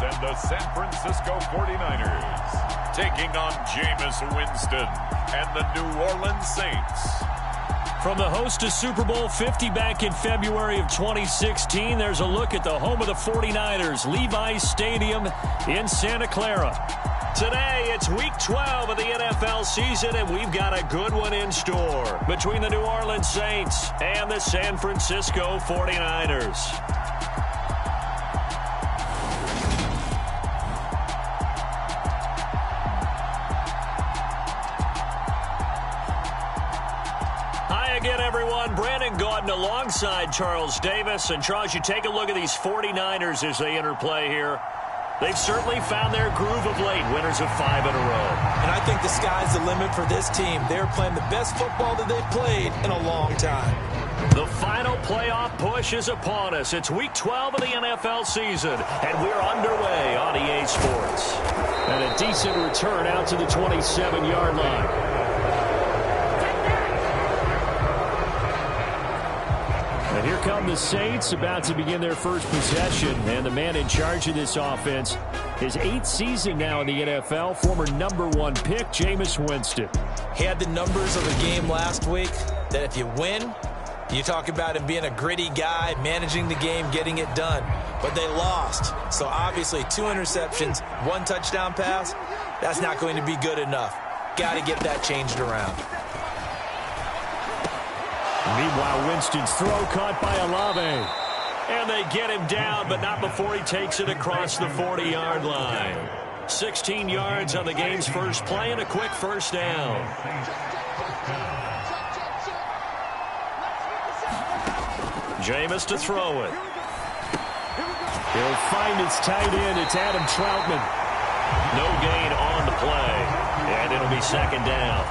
and the San Francisco 49ers, taking on Jameis Winston and the New Orleans Saints. From the host to Super Bowl 50 back in February of 2016, there's a look at the home of the 49ers, Levi's Stadium in Santa Clara. Today, it's Week 12 of the NFL season, and we've got a good one in store between the New Orleans Saints and the San Francisco 49ers. Hi again, everyone. Brandon Gaudin alongside Charles Davis. And Charles, you take a look at these 49ers as they interplay here. They've certainly found their groove of late, winners of 5 in a row. And I think the sky's the limit for this team. They're playing the best football that they've played in a long time. The final playoff push is upon us. It's Week 12 of the NFL season, and we're underway on EA Sports. And a decent return out to the 27-yard line. And here come the Saints, about to begin their first possession. And the man in charge of this offense, his 8th season now in the NFL, former #1 pick, Jameis Winston. He had the numbers of the game last week, that if you win, you talk about him being a gritty guy, managing the game, getting it done. But they lost. So obviously 2 interceptions, 1 touchdown pass, that's not going to be good enough. Got to get that changed around. Meanwhile, Winston's throw caught by Olave. And they get him down, but not before he takes it across the 40-yard line. 16 yards on the game's first play and a quick first down. Jameis to throw it. He'll find his tight end. It's Adam Troutman. No gain on the play. And it'll be second down.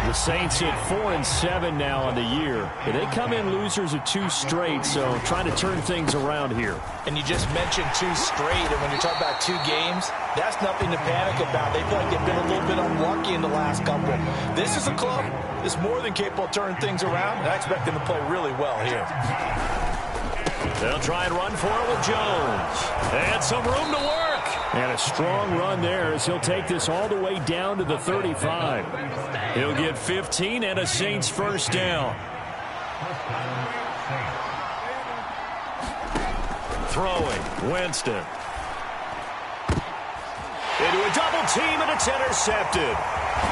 The Saints hit 4-7 now on the year. But they come in losers of 2 straight, so trying to turn things around here. And you just mentioned 2 straight, and when you talk about 2 games, that's nothing to panic about. They feel like they've been a little bit unlucky in the last couple. This is a club that's more than capable of turning things around, and I expect them to play really well here. They'll try and run for it with Jones. And some room to work. And a strong run there as he'll take this all the way down to the 35. He'll get 15 and a Saints first down. Throwing, Winston. Into a double team, and it's intercepted.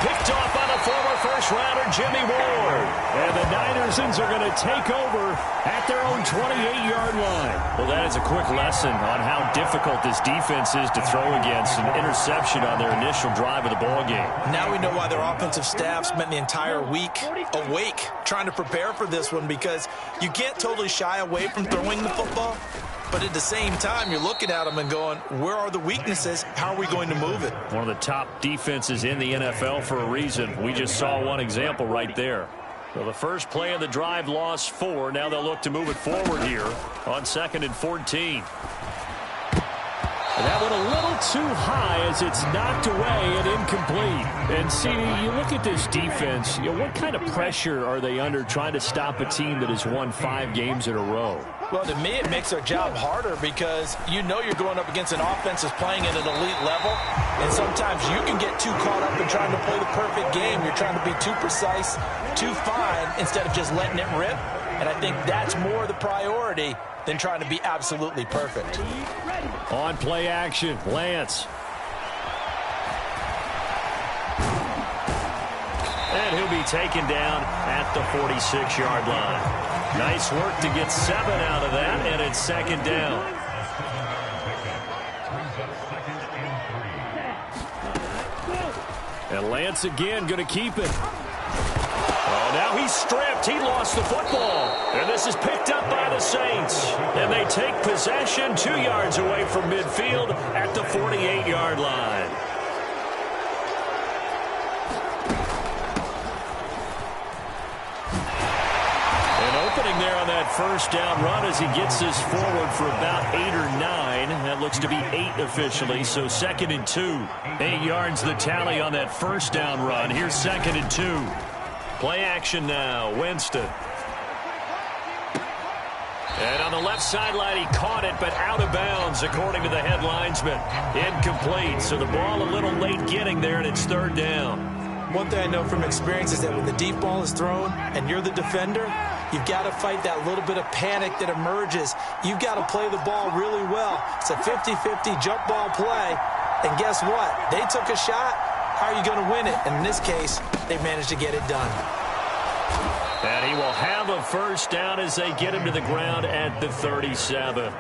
Picked off by the former first-rounder Jimmy Ward. And the Niners are going to take over at their own 28-yard line. Well, that is a quick lesson on how difficult this defense is to throw against. An interception on their initial drive of the ballgame. Now we know why their offensive staff spent the entire week awake trying to prepare for this one, because you can't totally shy away from throwing the football. But at the same time, you're looking at them and going, where are the weaknesses? How are we going to move it? One of the top defenses in the NFL for a reason. We just saw one example right there. Well, the first play of the drive lost 4. Now they'll look to move it forward here on 2nd and 14. And that went a little too high as it's knocked away and incomplete. And, CD, you look at this defense, what kind of pressure are they under trying to stop a team that has won 5 games in a row? Well, to me, it makes their job harder because you know you're going up against an offense that's playing at an elite level, and sometimes you can get too caught up in trying to play the perfect game. You're trying to be too precise, too fine, instead of just letting it rip. And I think that's more the priority than trying to be absolutely perfect. On play action, Lance. And he'll be taken down at the 46-yard line. Nice work to get 7 out of that, and it's second down. And Lance again going to keep it. Oh, now he's stripped. He lost the football. And this is picked up by the Saints. And they take possession 2 yards away from midfield at the 48-yard line. There on that first down run as he gets this forward for about 8 or 9. That looks to be 8 officially, so 2nd and 2. 8 yards the tally on that first down run. Here's 2nd and 2. Play action now, Winston. And on the left sideline, he caught it, but out of bounds, according to the head linesman. Incomplete, so the ball a little late getting there, and it's third down. One thing I know from experience is that when the deep ball is thrown and you're the defender, you've got to fight that little bit of panic that emerges. You've got to play the ball really well. It's a 50-50 jump ball play, and guess what? They took a shot. How are you going to win it? And in this case, they managed to get it done. And he will have a first down as they get him to the ground at the 37.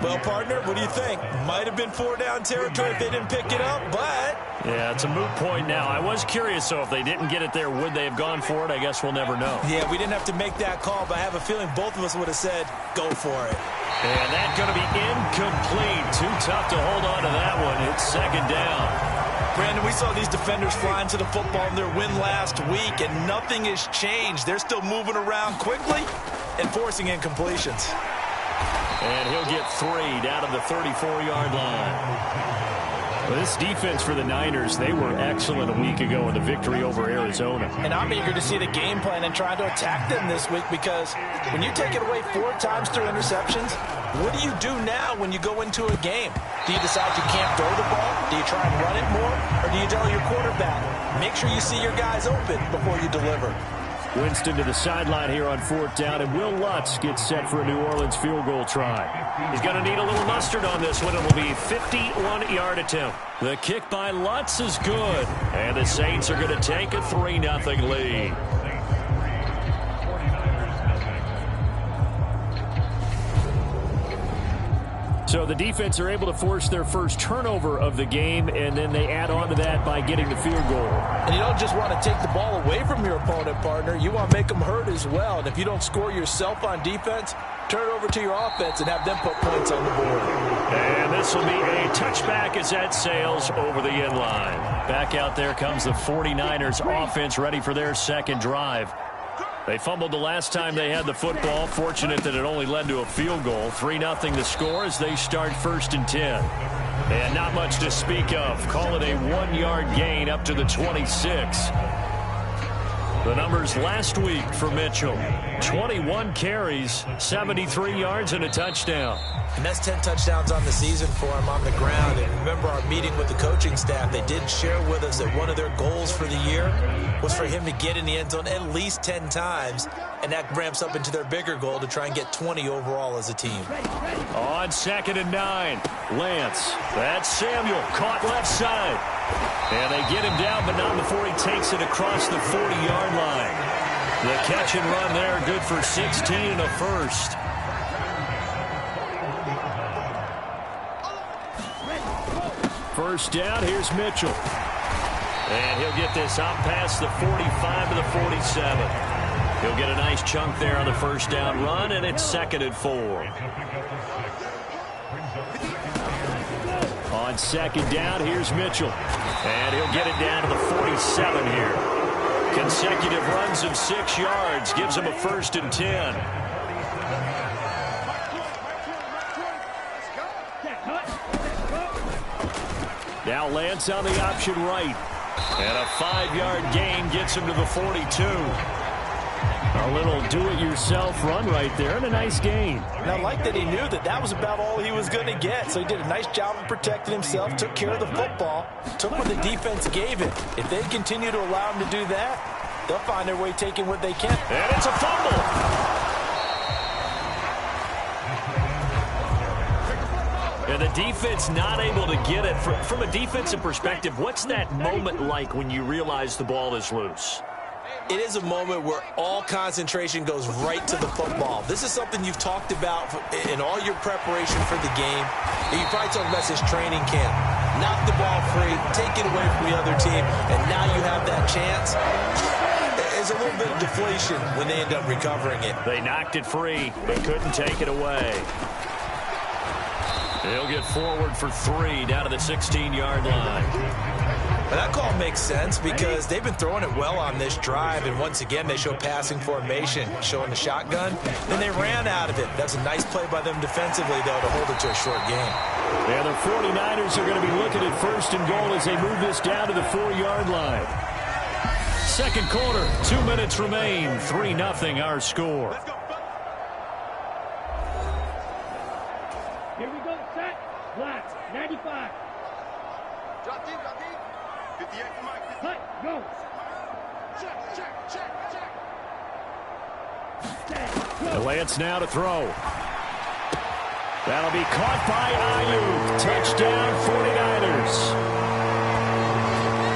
Well, partner, what do you think? Might have been 4-down territory if they didn't pick it up, but... Yeah, it's a moot point now. I was curious, so if they didn't get it there, would they have gone for it? I guess we'll never know. Yeah, we didn't have to make that call, but I have a feeling both of us would have said, go for it. And that's going to be incomplete. Too tough to hold on to that one. It's second down. Brandon, we saw these defenders flying to the football in their win last week, and nothing has changed. They're still moving around quickly and forcing incompletions. And he'll get 3 down to the 34-yard line. Well, this defense for the Niners, they were excellent a week ago in the victory over Arizona. And I'm eager to see the game plan and try to attack them this week, because when you take it away 4 times through interceptions, what do you do now when you go into a game? Do you decide you can't throw the ball? Do you try and run it more? Or do you tell your quarterback, make sure you see your guys open before you deliver? Winston to the sideline here on 4th down, and Will Lutz gets set for a New Orleans field goal try. He's going to need a little mustard on this one. It will be a 51-yard attempt. The kick by Lutz is good, and the Saints are going to take a 3-0 lead. So the defense are able to force their first turnover of the game, and then they add on to that by getting the field goal. And you don't just want to take the ball away from your opponent, partner. You want to make them hurt as well. And if you don't score yourself on defense, turn it over to your offense and have them put points on the board. And this will be a touchback as that sails over the end line. Back out there comes the 49ers offense, ready for their second drive. They fumbled the last time they had the football. Fortunate that it only led to a field goal. 3-0 the score as they start 1st and 10. And not much to speak of. Call it a 1-yard gain up to the 26. The numbers last week for Mitchell. 21 carries, 73 yards, and a touchdown. And that's 10 touchdowns on the season for him on the ground. And remember our meeting with the coaching staff, they did share with us that one of their goals for the year was for him to get in the end zone at least 10 times. And that ramps up into their bigger goal to try and get 20 overall as a team. On 2nd and 9, Lance. That's Samuel, caught left side. And they get him down, but not before he takes it across the 40-yard line. The catch and run there, good for 16 and a first. First down, here's Mitchell. And he'll get this out past the 45 to the 47. He'll get a nice chunk there on the first down run, and it's 2nd and 4. On 2nd down, here's Mitchell. And he'll get it down to the 47 here. Consecutive runs of 6 yards gives him a 1st and 10. Now Lance on the option right. And a 5-yard gain gets him to the 42. A little do-it-yourself run right there, and a nice gain. And I like that he knew that that was about all he was going to get. So he did a nice job of protecting himself, took care of the football, took what the defense gave him. If they continue to allow him to do that, they'll find their way taking what they can. And it's a fumble. And the defense not able to get it. From a defensive perspective, what's that moment like when you realize the ball is loose? It is a moment where all concentration goes right to the football. This is something you've talked about in all your preparation for the game. You probably talked about this training camp. Knock the ball free, take it away from the other team, and now you have that chance. There's a little bit of deflation when they end up recovering it. They knocked it free, but couldn't take it away. He'll get forward for 3 down to the 16-yard line. And that call makes sense because they've been throwing it well on this drive, and once again they show passing formation, showing the shotgun. Then they ran out of it. That's a nice play by them defensively, though, to hold it to a short game. Yeah, the 49ers are going to be looking at 1st and goal as they move this down to the 4-yard line. Second quarter, 2 minutes remain, 3-0 our score. Lance now to throw. That'll be caught by Ayuk. Touchdown 49ers.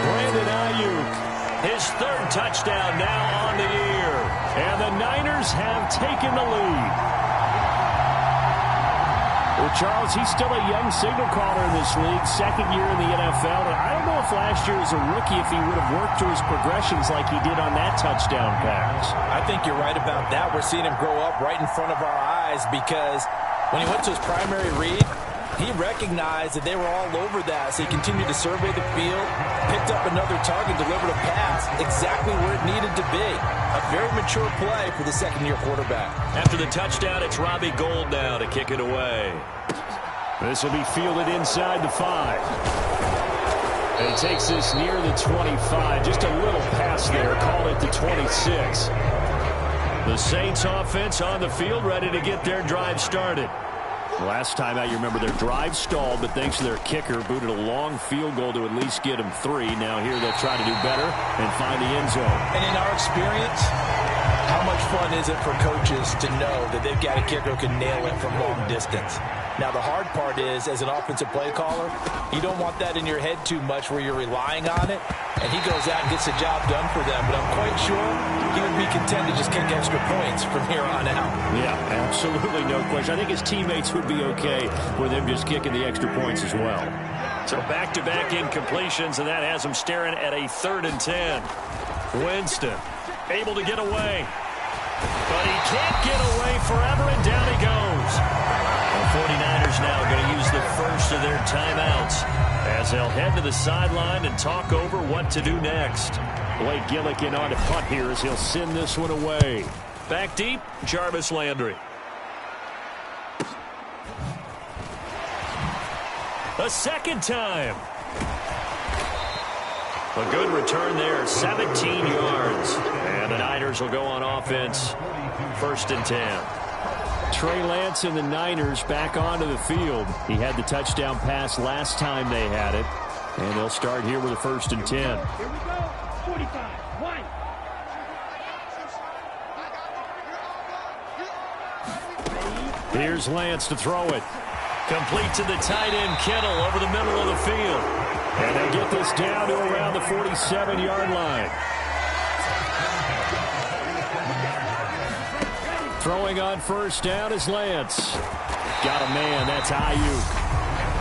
Brandon Ayuk, His third touchdown now on the year. and the Niners have taken the lead. Well, Charles, he's still a young signal caller in this league, second year in the NFL. And I don't know if last year as a rookie, if he would have worked through his progressions like he did on that touchdown pass. I think you're right about that. We're seeing him grow up right in front of our eyes because when he went to his primary read, he recognized that they were all over that, so he continued to survey the field, picked up another target, delivered a pass exactly where it needed to be. A very mature play for the second-year quarterback. After the touchdown, it's Robbie Gould now to kick it away. This will be fielded inside the 5. And he takes this near the 25. Just a little pass there. Call it the 26. The Saints offense on the field, ready to get their drive started. Last time out, you remember their drive stalled, but thanks to their kicker, booted a long field goal to at least get them 3. Now here they'll try to do better and find the end zone. And in our experience, how much fun is it for coaches to know that they've got a kicker who can nail it from long distance? Now, the hard part is, as an offensive play caller, you don't want that in your head too much where you're relying on it, and he goes out and gets the job done for them. But I'm quite sure he would be content to just kick extra points from here on out. Yeah, absolutely no question. I think his teammates would be okay with him just kicking the extra points as well. So back-to-back incompletions, and that has him staring at a 3rd and 10. Winston able to get away. But he can't get away forever, and down he goes. The 49ers now going to use the first of their timeouts as they'll head to the sideline and talk over what to do next. Blake Gillikin on to punt here as he'll send this one away. Back deep, Jarvis Landry. A second time. A good return there, 17 yards. And the Niners will go on offense, 1st and 10. Trey Lance and the Niners back onto the field. He had the touchdown pass last time they had it. And they'll start here with a 1st and 10. Here we go. 45. 1. Here's Lance to throw it. Complete to the tight end, Kittle, over the middle of the field. And they'll get this down to around the 47-yard line. Throwing on 1st down is Lance. Got a man. That's Ayuk.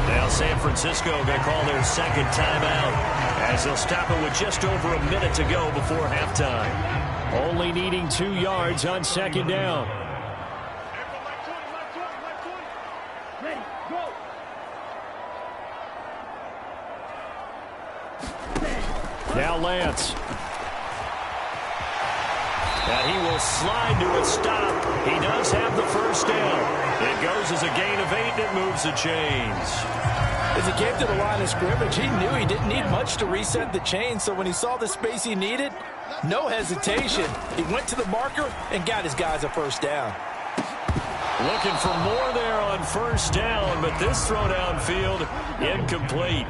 Now San Francisco going to call their second timeout as they'll stop it with just over a minute to go before halftime. Only needing 2 yards on 2nd down. Ready, go. Now Lance. Now he will slide to a stop. He does have the 1st down. It goes as a gain of 8, and it moves the chains. As he came to the line of scrimmage, he knew he didn't need much to reset the chain, so when he saw the space he needed, no hesitation. He went to the marker and got his guys a 1st down. Looking for more there on 1st down, but this throw downfield, incomplete.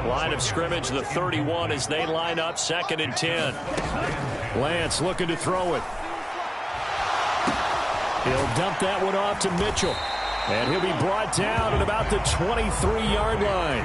Line of scrimmage, the 31 as they line up, 2nd and 10. Lance looking to throw it. He'll dump that one off to Mitchell. And he'll be brought down at about the 23-yard line.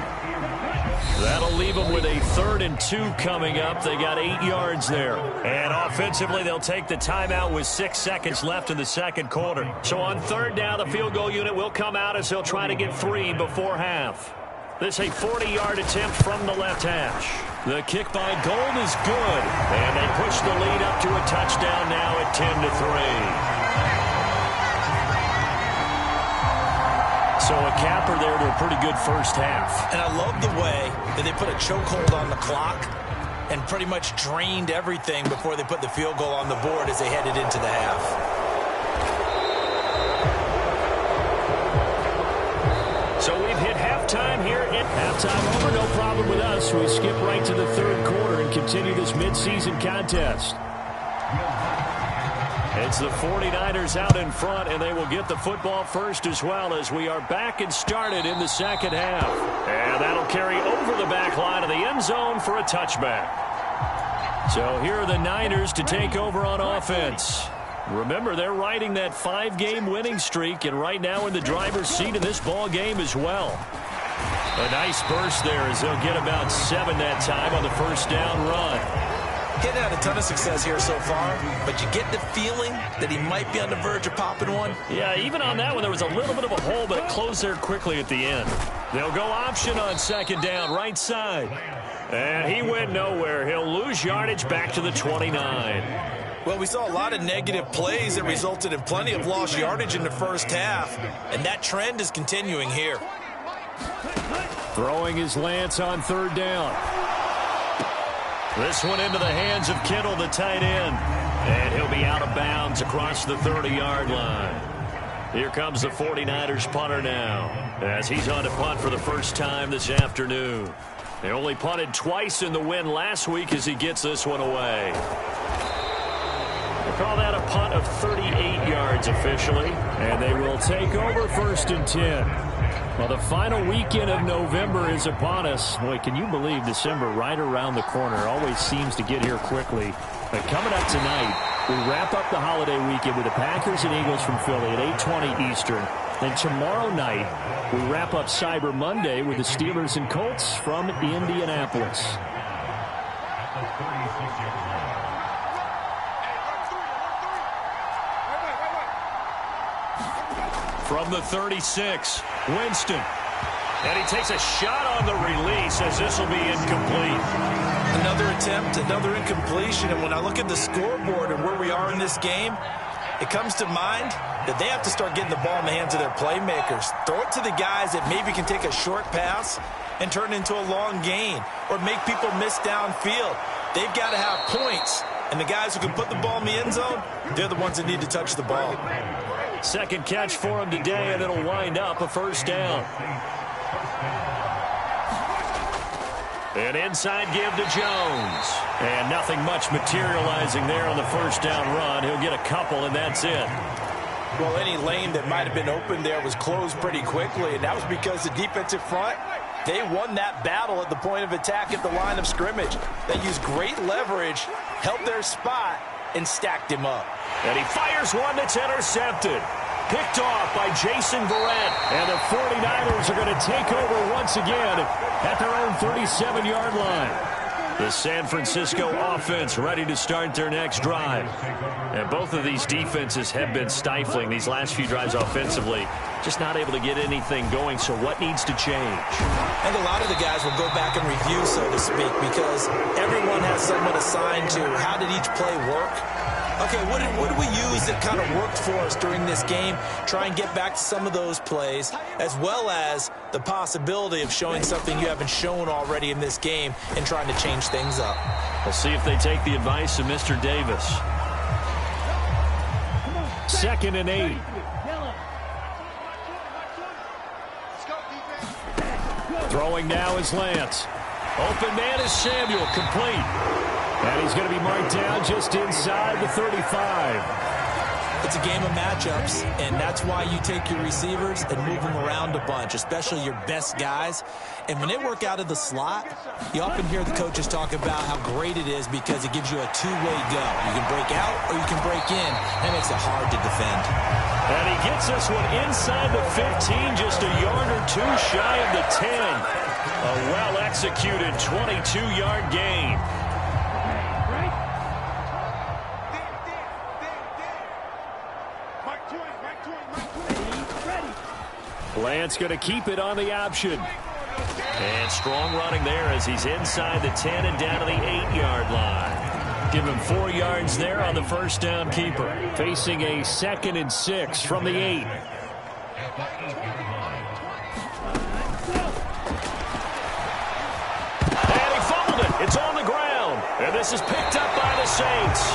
That'll leave them with a 3rd and 2 coming up. They got 8 yards there. And offensively, they'll take the timeout with 6 seconds left in the 2nd quarter. So on 3rd down, the field goal unit will come out as they'll try to get 3 before half. This a 40-yard attempt from the left hash. The kick by Gould is good. And they push the lead up to a touchdown now at 10-3. So a capper there to a pretty good 1st half. And I love the way that they put a chokehold on the clock and pretty much drained everything before they put the field goal on the board as they headed into the half. So we've hit halftime here. Halftime over, no problem with us. We skip right to the 3rd quarter and continue this midseason contest. It's the 49ers out in front, and they will get the football first as well as we are back and started in the 2nd half. And that'll carry over the back line of the end zone for a touchback. So here are the Niners to take over on offense. Remember, they're riding that 5-game winning streak, and right now in the driver's seat in this ball game as well. A nice burst there as they'll get about 7 that time on the first down run. Getting had a ton of success here so far, but you get the feeling that he might be on the verge of popping one. Yeah, even on that one, there was a little bit of a hole, but it closed there quickly at the end. They'll go option on second down, right side. And he went nowhere. He'll lose yardage back to the 29. Well, we saw a lot of negative plays that resulted in plenty of lost yardage in the first half, and that trend is continuing here. Throwing is Lance on third down. This one into the hands of Kittle, the tight end. And he'll be out of bounds across the 30-yard line. Here comes the 49ers punter now, as he's on to punt for the first time this afternoon. They only punted twice in the win last week as he gets this one away. They call that a punt of 38 yards officially. And they will take over 1st and 10. Well, the final weekend of November is upon us. Boy, can you believe December right around the corner always seems to get here quickly. But coming up tonight, we wrap up the holiday weekend with the Packers and Eagles from Philly at 8:20 Eastern. Then tomorrow night, we wrap up Cyber Monday with the Steelers and Colts from Indianapolis. From the 36, Winston. And he takes a shot on the release as this will be incomplete. Another attempt, another incompletion. And when I look at the scoreboard and where we are in this game, it comes to mind that they have to start getting the ball in the hands of their playmakers. Throw it to the guys that maybe can take a short pass and turn it into a long gain or make people miss downfield. They've got to have points. And the guys who can put the ball in the end zone, they're the ones that need to touch the ball. Second catch for him today, and it'll wind up a first down. An inside give to Jones. And nothing much materializing there on the first down run. He'll get a couple, and that's it. Well, any lane that might have been open there was closed pretty quickly, and that was because the defensive front, they won that battle at the point of attack at the line of scrimmage. They used great leverage, held their spot, and stacked him up. And he fires one that's intercepted. Picked off by Jason Verrett. And the 49ers are going to take over once again at their own 37-yard line. The San Francisco offense ready to start their next drive. And both of these defenses have been stifling these last few drives offensively. Just not able to get anything going, so what needs to change? And a lot of the guys will go back and review, so to speak, because everyone has someone assigned to how did each play work. Okay, what did we use that kind of worked for us during this game? Try and get back to some of those plays, as well as the possibility of showing something you haven't shown already in this game and trying to change things up. We'll see if they take the advice of Mr. Davis. 2nd and 8. Throwing now is Lance. Open man is Samuel, complete. And he's going to be marked down just inside the 35. It's a game of matchups, and that's why you take your receivers and move them around a bunch, especially your best guys. And when they work out of the slot, you often hear the coaches talk about how great it is because it gives you a two-way go. You can break out or you can break in. That makes it hard to defend. And he gets this one inside the 15, just a yard or two shy of the 10. A well-executed 22-yard gain. Lance going to keep it on the option. And strong running there as he's inside the 10 and down to the 8-yard line. Give him 4 yards there on the first down keeper. Facing a 2nd and 6 from the 8. And he fumbled it. It's on the ground. And this is picked up by the Saints.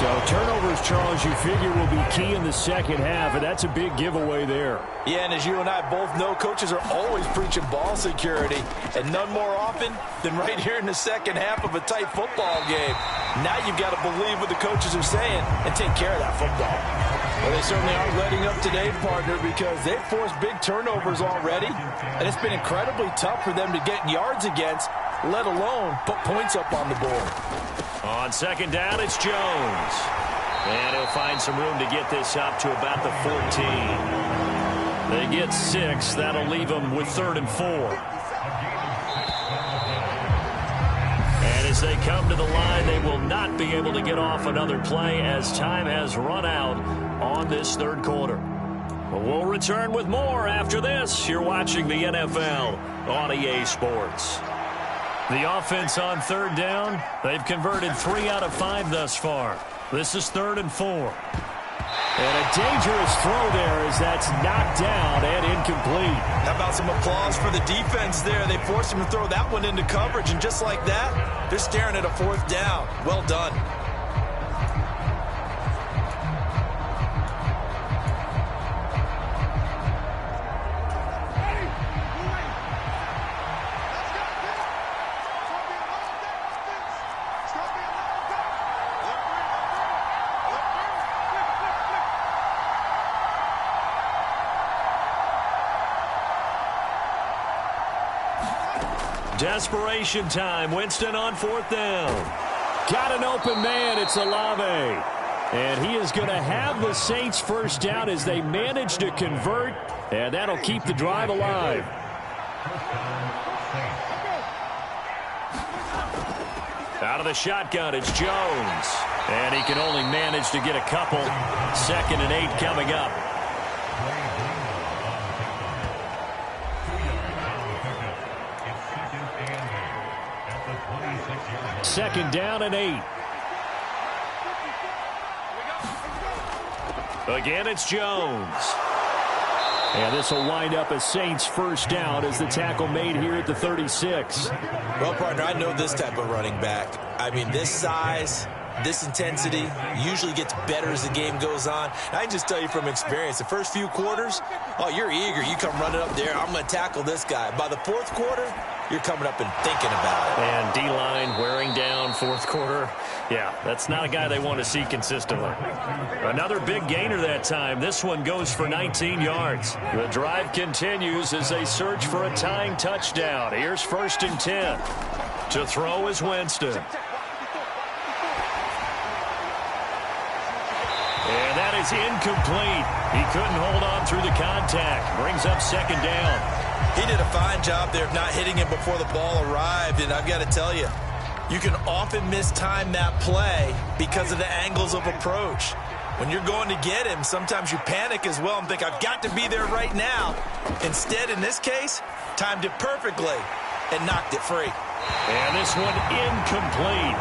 So turnovers, Charles, you figure will be key in the second half, and that's a big giveaway there. Yeah, and as you and I both know, coaches are always preaching ball security, and none more often than right here in the second half of a tight football game. Now you've got to believe what the coaches are saying and take care of that football. Well, they certainly aren't letting up today, partner, because they've forced big turnovers already, and it's been incredibly tough for them to get yards against, let alone put points up on the board. On second down, it's Jones. And he'll find some room to get this up to about the 14. They get 6. That'll leave them with 3rd and 4. And as they come to the line, they will not be able to get off another play as time has run out on this 3rd quarter. We'll return with more after this. You're watching the NFL on EA Sports. The offense on 3rd down, they've converted 3 out of 5 thus far. This is 3rd and 4. And a dangerous throw there as that's knocked down and incomplete. How about some applause for the defense there? They forced him to throw that one into coverage, and just like that, they're staring at a 4th down. Well done. Desperation time. Winston on 4th down. Got an open man. It's Olave. And he is going to have the Saints 1st down as they manage to convert. And that'll keep the drive alive. Out of the shotgun, it's Jones. And he can only manage to get a couple. 2nd and 8 coming up. Second down and 8. Again, it's Jones. And this will wind up a Saints 1st down as the tackle made here at the 36. Well, partner, I know this type of running back. I mean, this size, this intensity usually gets better as the game goes on. I can just tell you from experience, the first few quarters, oh, you're eager. You come running up there, I'm going to tackle this guy. By the 4th quarter, you're coming up and thinking about it. And D-line wearing down 4th quarter. Yeah, that's not a guy they want to see consistently. Another big gainer that time. This one goes for 19 yards. The drive continues as they search for a tying touchdown. Here's 1st and 10. To throw is Winston. And that is incomplete. He couldn't hold on through the contact. Brings up 2nd down. He did a fine job there of not hitting him before the ball arrived, and I've got to tell you, you can often mistime that play because of the angles of approach. When you're going to get him, sometimes you panic as well and think, I've got to be there right now. Instead, in this case, timed it perfectly and knocked it free. And this one incomplete.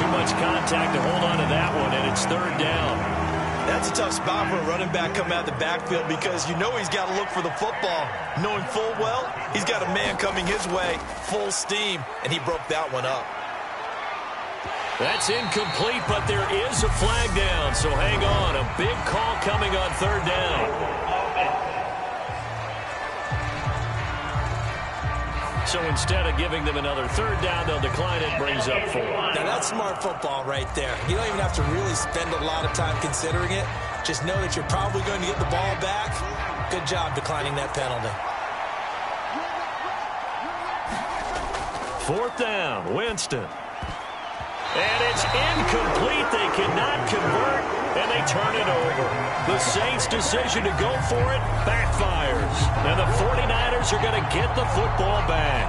Too much contact to hold on to that one, and it's 3rd down. That's a tough spot for a running back coming out of the backfield because you know he's got to look for the football, knowing full well he's got a man coming his way full steam, and he broke that one up. That's incomplete, but there is a flag down, so hang on. A big call coming on 3rd down. So instead of giving them another 3rd down, they'll decline it. Brings up 4. Now, that's smart football right there. You don't even have to really spend a lot of time considering it. Just know that you're probably going to get the ball back. Good job declining that penalty. 4th down, Winston. And it's incomplete. They cannot convert, and they turn it over. The Saints' decision to go for it backfires. And the 49ers are going to get the football back.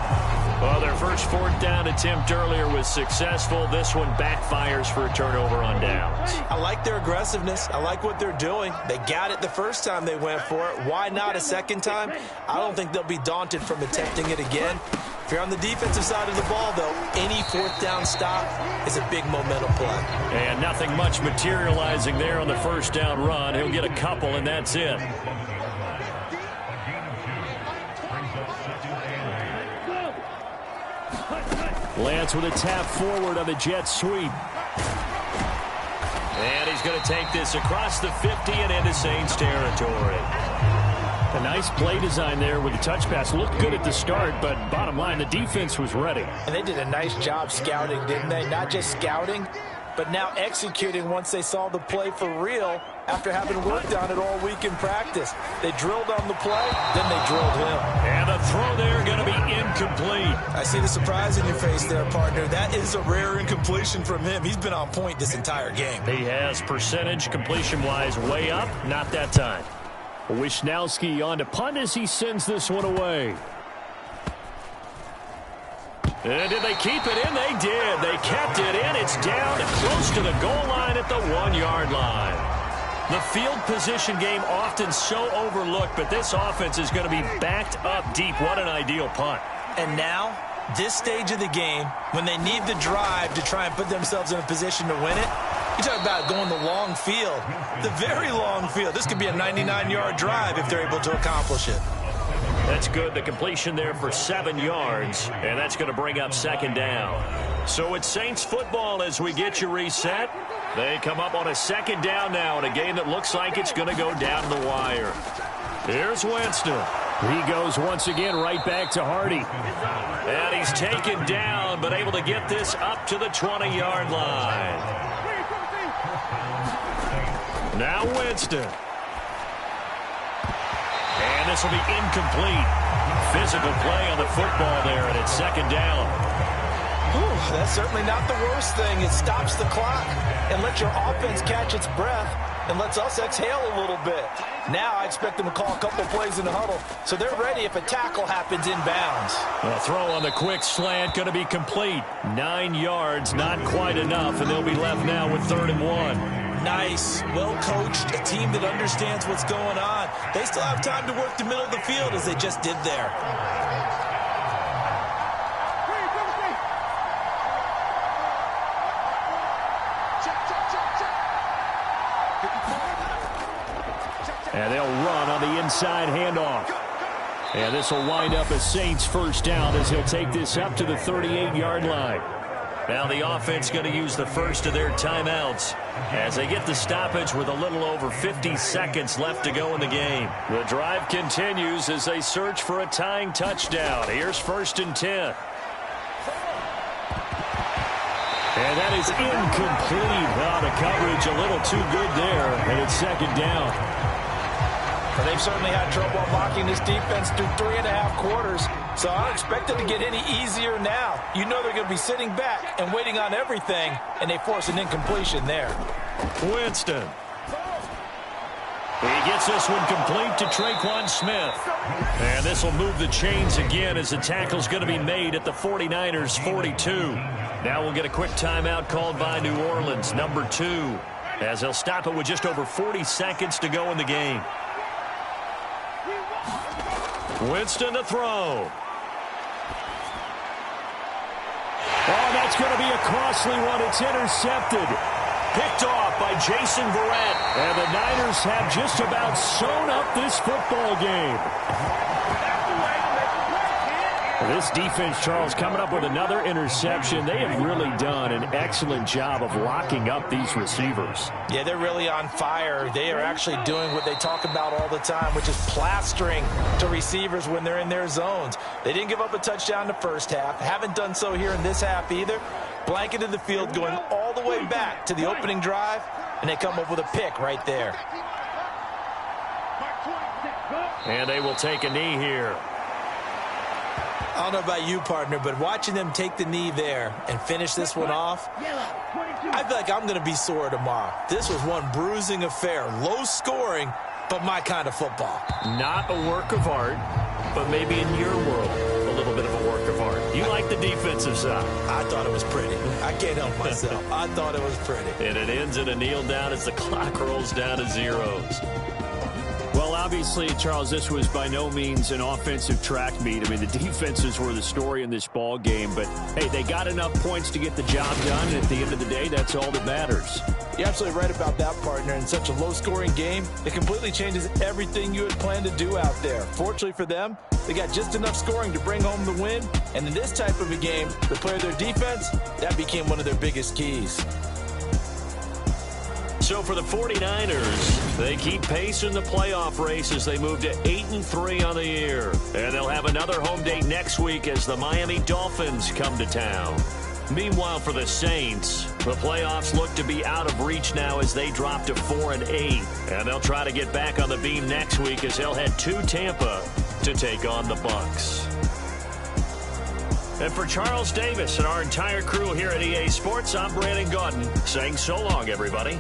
Well, their first 4th down attempt earlier was successful. This one backfires for a turnover on downs. I like their aggressiveness. I like what they're doing. They got it the first time they went for it. Why not a second time? I don't think they'll be daunted from attempting it again. If you're on the defensive side of the ball, though, any 4th down stop is a big momentum play. And nothing much materializing there on the 1st down run. He'll get a couple, and that's it. Lance with a tap forward on the jet sweep. And he's going to take this across the 50 and into Saints territory. A nice play design there with the touch pass. Looked good at the start, but bottom line, the defense was ready. And they did a nice job scouting, didn't they? Not just scouting, but now executing once they saw the play for real after having worked on it all week in practice. They drilled on the play, then they drilled him. And the throw there going to be incomplete. I see the surprise in your face there, partner. That is a rare incompletion from him. He's been on point this entire game. He has percentage completion-wise way up. Not that time. Wisnowski on to punt as he sends this one away. And did they keep it in? They did. They kept it in. It's down close to the goal line at the 1-yard line. The field position game often so overlooked, but this offense is going to be backed up deep. What an ideal punt. And now, this stage of the game, when they need the drive to try and put themselves in a position to win it, you talk about going the long field, the very long field. This could be a 99-yard drive if they're able to accomplish it. That's good. The completion there for 7 yards, and that's going to bring up second down. So it's Saints football as we get you reset. They come up on a second down now in a game that looks like it's going to go down the wire. Here's Winston. He goes once again right back to Hardy. And he's taken down, but able to get this up to the 20-yard line. Now Winston. And this will be incomplete. Physical play on the football there, and it's second down. Whew, that's certainly not the worst thing. It stops the clock and lets your offense catch its breath and lets us exhale a little bit. Now I expect them to call a couple plays in the huddle, so they're ready if a tackle happens inbounds. A throw on the quick slant going to be complete. 9 yards, not quite enough, and they'll be left now with 3rd and 1. Nice, well-coached, a team that understands what's going on. They still have time to work the middle of the field as they just did there. And they'll run on the inside handoff. And this will wind up a Saints first down as he'll take this up to the 38-yard line. Now the offense going to use the first of their timeouts as they get the stoppage with a little over 50 seconds left to go in the game. The drive continues as they search for a tying touchdown. Here's 1st and 10. And that is incomplete. Wow, the coverage a little too good there, and it's second down. Well, they've certainly had trouble unlocking this defense through 3.5 quarters, so I don't expect it to get any easier now. You know they're going to be sitting back and waiting on everything, and they force an incompletion there. Winston. He gets this one complete to Traquan Smith. And this will move the chains again as the tackle's going to be made at the 49ers 42. Now we'll get a quick timeout called by New Orleans, number 2, as they'll stop it with just over 40 seconds to go in the game. Winston to throw. Oh, that's going to be a costly one. It's intercepted. Picked off by Jason Verrett. And the Niners have just about sewn up this football game. This defense, Charles, coming up with another interception. They have really done an excellent job of locking up these receivers. Yeah, they're really on fire. They are actually doing what they talk about all the time, which is plastering to receivers when they're in their zones. They didn't give up a touchdown in the first half. Haven't done so here in this half either. Blanketed the field going all the way back to the opening drive, and they come up with a pick right there. And they will take a knee here. I don't know about you, partner, but watching them take the knee there and finish this one off, I feel like I'm going to be sore tomorrow. This was one bruising affair. Low scoring, but my kind of football. Not a work of art, but maybe in your world, a little bit of a work of art. You like the defensive side. I thought it was pretty. I can't help myself. I thought it was pretty. And it ends in a kneel down as the clock rolls down to zeros. Well, obviously, Charles, this was by no means an offensive track meet. I mean, the defenses were the story in this ball game. But, hey, they got enough points to get the job done. And at the end of the day, that's all that matters. You're absolutely right about that, partner. In such a low-scoring game, it completely changes everything you had planned to do out there. Fortunately for them, they got just enough scoring to bring home the win. And in this type of a game, the play of their defense, that became one of their biggest keys. So for the 49ers, they keep pace in the playoff race as they move to 8-3 on the year. And they'll have another home date next week as the Miami Dolphins come to town. Meanwhile, for the Saints, the playoffs look to be out of reach now as they drop to 4-8. And they'll try to get back on the beam next week as they'll head to Tampa to take on the Bucs. And for Charles Davis and our entire crew here at EA Sports, I'm Brandon Gaudin saying so long, everybody.